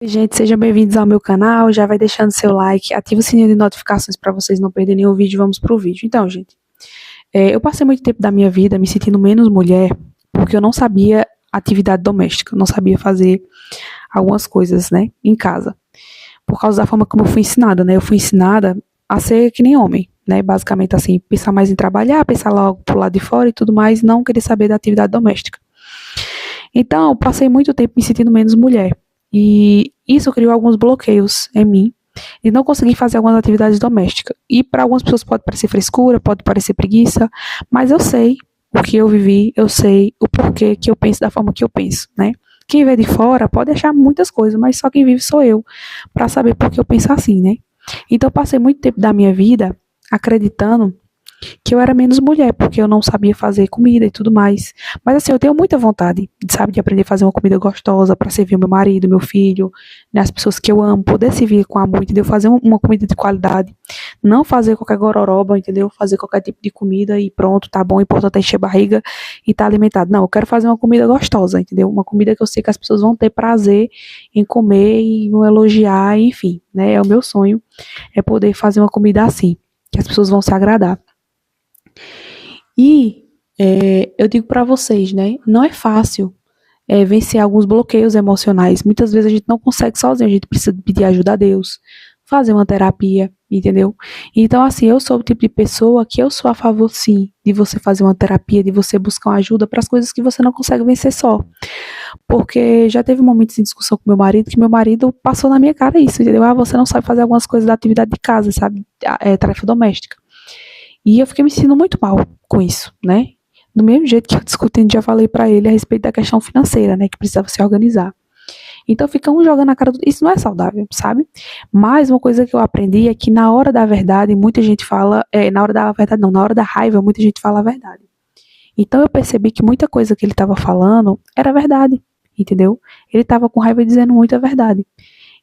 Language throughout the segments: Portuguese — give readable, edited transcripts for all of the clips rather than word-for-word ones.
Gente, sejam bem-vindos ao meu canal. Já vai deixando seu like, ativa o sininho de notificações para vocês não perderem nenhum vídeo. Vamos pro vídeo. Então, gente, eu passei muito tempo da minha vida me sentindo menos mulher porque eu não sabia atividade doméstica, eu não sabia fazer algumas coisas, né, em casa, por causa da forma como eu fui ensinada, né? Eu fui ensinada a ser que nem homem, né? Basicamente assim, pensar mais em trabalhar, pensar logo pro lado de fora e tudo mais, não querer saber da atividade doméstica. Então, eu passei muito tempo me sentindo menos mulher. E isso criou alguns bloqueios em mim e não consegui fazer algumas atividades domésticas. E para algumas pessoas pode parecer frescura, pode parecer preguiça, mas eu sei o que eu vivi, eu sei o porquê que eu penso da forma que eu penso, né? Quem vê de fora pode achar muitas coisas, mas só quem vive sou eu, para saber por que eu penso assim, né? Então, eu passei muito tempo da minha vida acreditando que eu era menos mulher, porque eu não sabia fazer comida e tudo mais. Mas assim, eu tenho muita vontade, sabe, de aprender a fazer uma comida gostosa para servir o meu marido, meu filho, né, as pessoas que eu amo, poder servir com amor, entendeu? Fazer uma comida de qualidade, não fazer qualquer gororoba, entendeu? Fazer qualquer tipo de comida e pronto, tá bom, o importante é encher a barriga e estar alimentado. Não, eu quero fazer uma comida gostosa, entendeu? Uma comida que eu sei que as pessoas vão ter prazer em comer e vão elogiar, enfim, né? É o meu sonho, é poder fazer uma comida assim, que as pessoas vão se agradar. E eu digo para vocês, né? Não é fácil vencer alguns bloqueios emocionais. Muitas vezes a gente não consegue sozinho, a gente precisa pedir ajuda a Deus, fazer uma terapia, entendeu? Então, assim, eu sou o tipo de pessoa que eu sou a favor, sim, de você fazer uma terapia, de você buscar uma ajuda para as coisas que você não consegue vencer só. Porque já teve momentos de discussão com meu marido que meu marido passou na minha cara isso, entendeu? Ah, você não sabe fazer algumas coisas da atividade de casa, sabe? Tarefa doméstica. E eu fiquei me sentindo muito mal com isso, né? Do mesmo jeito que eu discutindo, já falei pra ele a respeito da questão financeira, né? Que precisava se organizar. Então fica um jogando na cara do... Isso não é saudável, sabe? Mas uma coisa que eu aprendi é que na hora da verdade, muita gente fala... na hora da verdade não, na hora da raiva, muita gente fala a verdade. Então eu percebi que muita coisa que ele estava falando era verdade, entendeu? Ele estava com raiva dizendo muita verdade.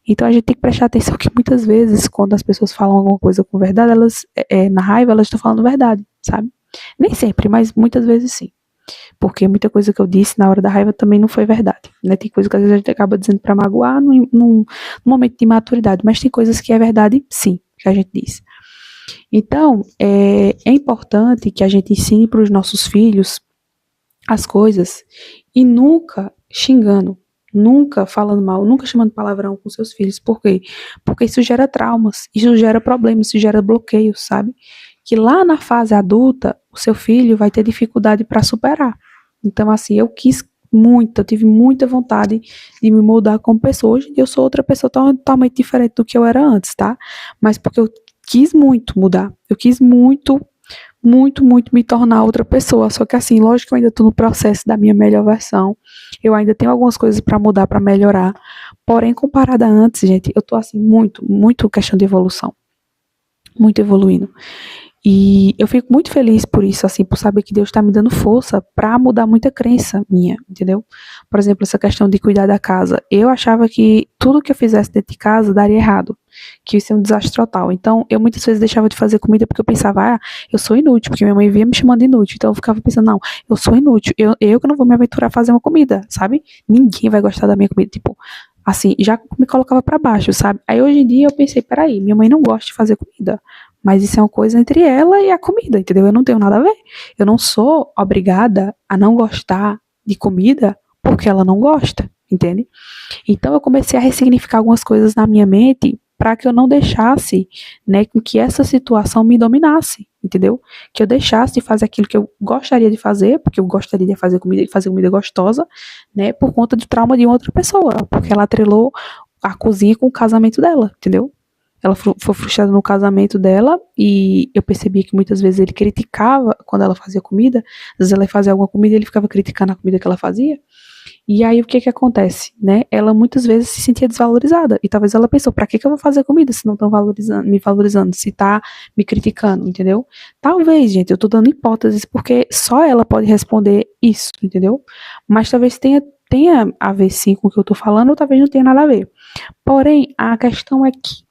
Então a gente tem que prestar atenção que muitas vezes, quando as pessoas falam alguma coisa com verdade, elas, na raiva, elas estão falando verdade, sabe? Nem sempre, mas muitas vezes sim. Porque muita coisa que eu disse na hora da raiva também não foi verdade, né? Tem coisa que às vezes a gente acaba dizendo pra magoar num momento de maturidade, mas tem coisas que é verdade, sim, que a gente diz. Então, é importante que a gente ensine para os nossos filhos as coisas e nunca xingando, nunca falando mal, nunca chamando palavrão com seus filhos. Por quê? Porque isso gera traumas, isso gera problemas, isso gera bloqueios, sabe? Que lá na fase adulta, o seu filho vai ter dificuldade para superar. Então, assim, eu quis muito, eu tive muita vontade de me mudar como pessoa. Hoje eu sou outra pessoa totalmente diferente do que eu era antes, tá? Mas porque eu quis muito mudar, eu quis muito muito me tornar outra pessoa. Só que assim, lógico que eu ainda estou no processo da minha melhor versão. Eu ainda tenho algumas coisas para mudar, para melhorar. Porém, comparada a antes, gente, eu tô assim muito questão de evolução. Muito evoluindo. E eu fico muito feliz por isso, assim, por saber que Deus está me dando força para mudar muita crença minha, entendeu? Por exemplo, essa questão de cuidar da casa. Eu achava que tudo que eu fizesse dentro de casa daria errado, que isso ia ser um desastre total. Então, eu muitas vezes deixava de fazer comida porque eu pensava, eu sou inútil, porque minha mãe via me chamando de inútil. Então, eu ficava pensando, não, eu sou inútil, eu que não vou me aventurar a fazer uma comida, sabe? Ninguém vai gostar da minha comida, tipo, assim, já me colocava para baixo, sabe? Aí, hoje em dia, eu pensei, peraí, minha mãe não gosta de fazer comida. Mas isso é uma coisa entre ela e a comida, entendeu? Eu não tenho nada a ver. Eu não sou obrigada a não gostar de comida porque ela não gosta, entende? Então eu comecei a ressignificar algumas coisas na minha mente para que eu não deixasse, né, que essa situação me dominasse, entendeu? Que eu deixasse de fazer aquilo que eu gostaria de fazer, porque eu gostaria de fazer comida gostosa, né, por conta do trauma de outra pessoa, porque ela atrelou a cozinha com o casamento dela, entendeu? Ela foi frustrada no casamento dela e eu percebi que muitas vezes ele criticava quando ela fazia comida. Às vezes ela fazia alguma comida e ele ficava criticando a comida que ela fazia. E aí o que acontece, né? Ela muitas vezes se sentia desvalorizada e talvez ela pensou, pra que eu vou fazer comida se não estão me valorizando, se tá me criticando, entendeu? Talvez, gente, eu tô dando hipóteses porque só ela pode responder isso, entendeu? Mas talvez tenha a ver sim com o que eu tô falando ou talvez não tenha nada a ver. Porém, a questão é que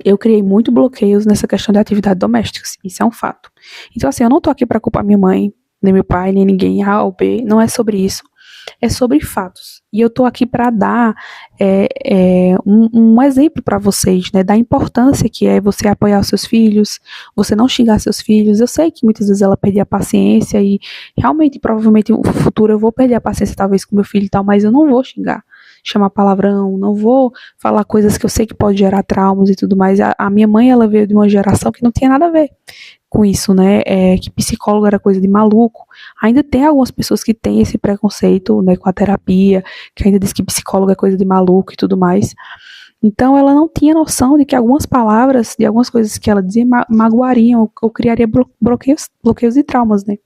eu criei muito bloqueios nessa questão de atividades domésticas. Isso é um fato. Então, assim, eu não tô aqui pra culpar minha mãe, nem meu pai, nem ninguém, A ou B. Não é sobre isso. é sobre fatos. E eu estou aqui para dar um exemplo para vocês, né, da importância que é você apoiar os seus filhos, você não xingar seus filhos. Eu sei que muitas vezes ela perdia a paciência e realmente, provavelmente, no futuro eu vou perder a paciência talvez com meu filho e tal, mas eu não vou xingar, chamar palavrão, não vou falar coisas que eu sei que pode gerar traumas e tudo mais. A minha mãe, ela veio de uma geração que não tinha nada a ver com isso, né, que psicólogo era coisa de maluco. Ainda tem algumas pessoas que têm esse preconceito, né, com a terapia, que ainda diz que psicólogo é coisa de maluco e tudo mais. Então ela não tinha noção de que algumas palavras, de algumas coisas que ela dizia magoariam ou criaria bloqueios e traumas, né.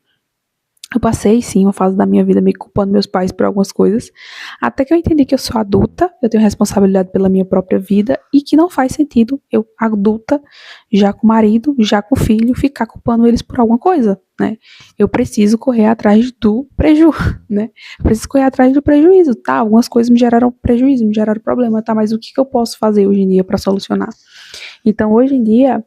Eu passei, sim, uma fase da minha vida me culpando meus pais por algumas coisas, até que eu entendi que eu sou adulta, eu tenho responsabilidade pela minha própria vida e que não faz sentido eu, adulta, já com marido, já com filho, ficar culpando eles por alguma coisa, né? Eu preciso correr atrás do prejuízo, né? Eu preciso correr atrás do prejuízo, tá? Algumas coisas me geraram prejuízo, me geraram problema, tá? Mas o que eu posso fazer hoje em dia para solucionar? Então, hoje em dia,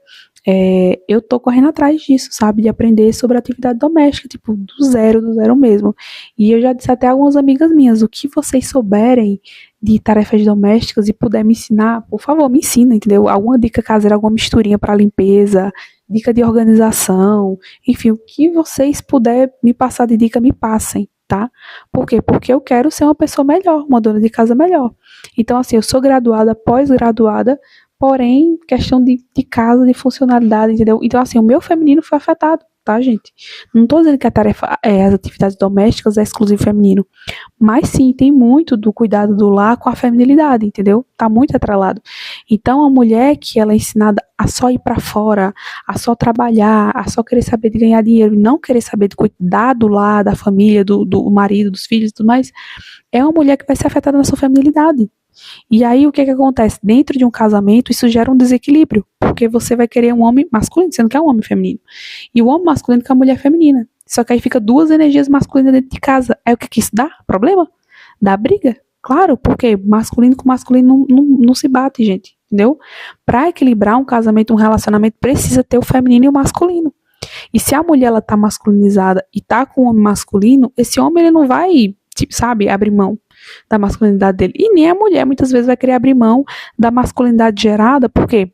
eu tô correndo atrás disso, sabe? De aprender sobre atividade doméstica, tipo, do zero mesmo. E eu já disse até a algumas amigas minhas, o que vocês souberem de tarefas domésticas e puder me ensinar, por favor, me ensina, entendeu? Alguma dica caseira, alguma misturinha para limpeza, dica de organização, enfim, o que vocês puderem me passar de dica, me passem, tá? Por quê? Porque eu quero ser uma pessoa melhor, uma dona de casa melhor. Então, assim, eu sou graduada, pós-graduada, porém, questão de casa, de funcionalidade, entendeu? Então, assim, o meu feminino foi afetado, tá, gente? Não tô dizendo que a tarefa, as atividades domésticas é exclusivo feminino, mas sim, tem muito do cuidado do lar com a feminilidade, entendeu? Tá muito atrelado. Então, a mulher que ela é ensinada a só ir pra fora, a só trabalhar, a só querer saber de ganhar dinheiro e não querer saber de cuidar do lar, da família, do marido, dos filhos e tudo mais, é uma mulher que vai ser afetada na sua feminilidade. E aí, o que acontece? Dentro de um casamento, isso gera um desequilíbrio, porque você vai querer um homem masculino, você não quer um homem feminino. E o homem masculino quer a mulher feminina. Só que aí fica duas energias masculinas dentro de casa. Aí o que isso dá? Problema? Dá briga? Claro, porque masculino com masculino não se bate, gente, entendeu? Para equilibrar um casamento, um relacionamento, precisa ter o feminino e o masculino. E se a mulher ela tá masculinizada e tá com o homem masculino, esse homem ele não vai, tipo, sabe, abrir mão da masculinidade dele. E nem a mulher muitas vezes vai querer abrir mão da masculinidade gerada, por quê?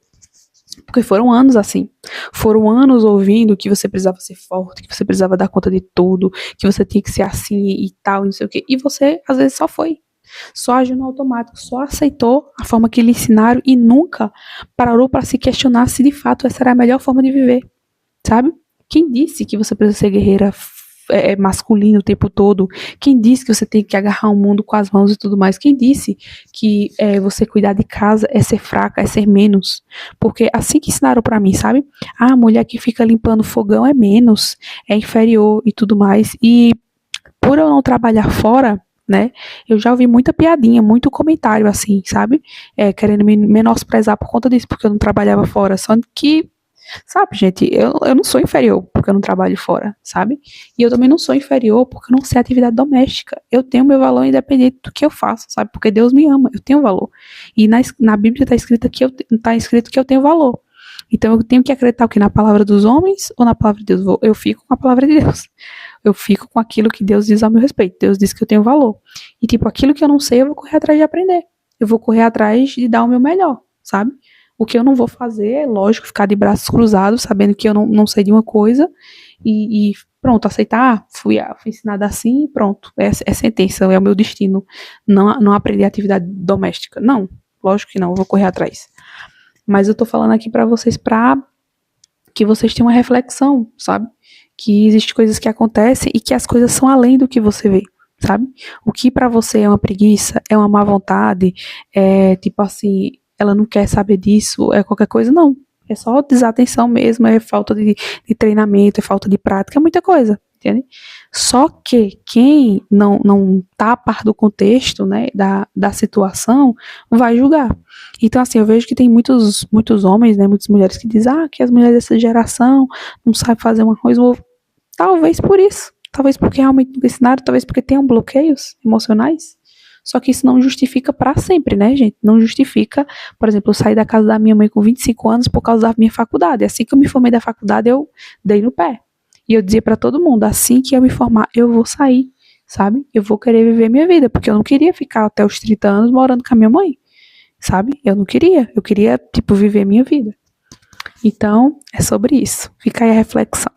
Porque foram anos assim. Foram anos ouvindo que você precisava ser forte, que você precisava dar conta de tudo, que você tinha que ser assim e tal, e não sei o quê. E você, às vezes, só foi. Só agiu no automático, só aceitou a forma que lhe ensinaram e nunca parou para se questionar se de fato essa era a melhor forma de viver, sabe? Quem disse que você precisa ser guerreira masculino o tempo todo? Quem disse que você tem que agarrar o mundo com as mãos e tudo mais? Quem disse que você cuidar de casa é ser fraca, é ser menos? Porque assim que ensinaram pra mim, sabe? A mulher que fica limpando fogão é menos, é inferior e tudo mais. E por eu não trabalhar fora, né, eu já ouvi muita piadinha, muito comentário assim, sabe? Querendo me menosprezar por conta disso, porque eu não trabalhava fora. Só que, sabe, gente, eu não sou inferior porque eu não trabalho fora, sabe? E eu também não sou inferior porque eu não sei atividade doméstica. Eu tenho meu valor independente do que eu faço, sabe? Porque Deus me ama, eu tenho valor. E na Bíblia está escrito que eu tenho valor. Então eu tenho que acreditar o que? Na palavra dos homens ou na palavra de Deus? Eu fico com a palavra de Deus. Eu fico com aquilo que Deus diz ao meu respeito. Deus diz que eu tenho valor. E tipo, aquilo que eu não sei, eu vou correr atrás de aprender. Eu vou correr atrás de dar o meu melhor, sabe? O que eu não vou fazer é, lógico, ficar de braços cruzados, sabendo que eu não sei de uma coisa e pronto, aceitar, fui ensinada assim e pronto, é sentença, é o meu destino, não aprender atividade doméstica. Não, lógico que não, eu vou correr atrás. Mas eu tô falando aqui pra vocês que vocês tenham uma reflexão, sabe? Que existem coisas que acontecem e que as coisas são além do que você vê, sabe? O que pra você é uma preguiça, é uma má vontade, é tipo assim, ela não quer saber disso, é qualquer coisa, não. É só desatenção mesmo, é falta de treinamento, é falta de prática, é muita coisa, entende? Só que quem não tá a par do contexto, né, da situação, vai julgar. Então, assim, eu vejo que tem muitos homens, né, muitas mulheres que dizem, que as mulheres dessa geração não sabem fazer uma coisa, talvez por isso, talvez porque realmente não ensinaram, talvez porque tenham bloqueios emocionais. Só que isso não justifica pra sempre, né, gente? Não justifica, por exemplo, eu saí da casa da minha mãe com 25 anos por causa da minha faculdade. Assim que eu me formei da faculdade, eu dei no pé. E eu dizia pra todo mundo, assim que eu me formar, eu vou sair sabe? Eu vou querer viver minha vida, porque eu não queria ficar até os 30 anos morando com a minha mãe, sabe? Eu não queria, eu queria, tipo, viver minha vida. Então, é sobre isso. Fica aí a reflexão.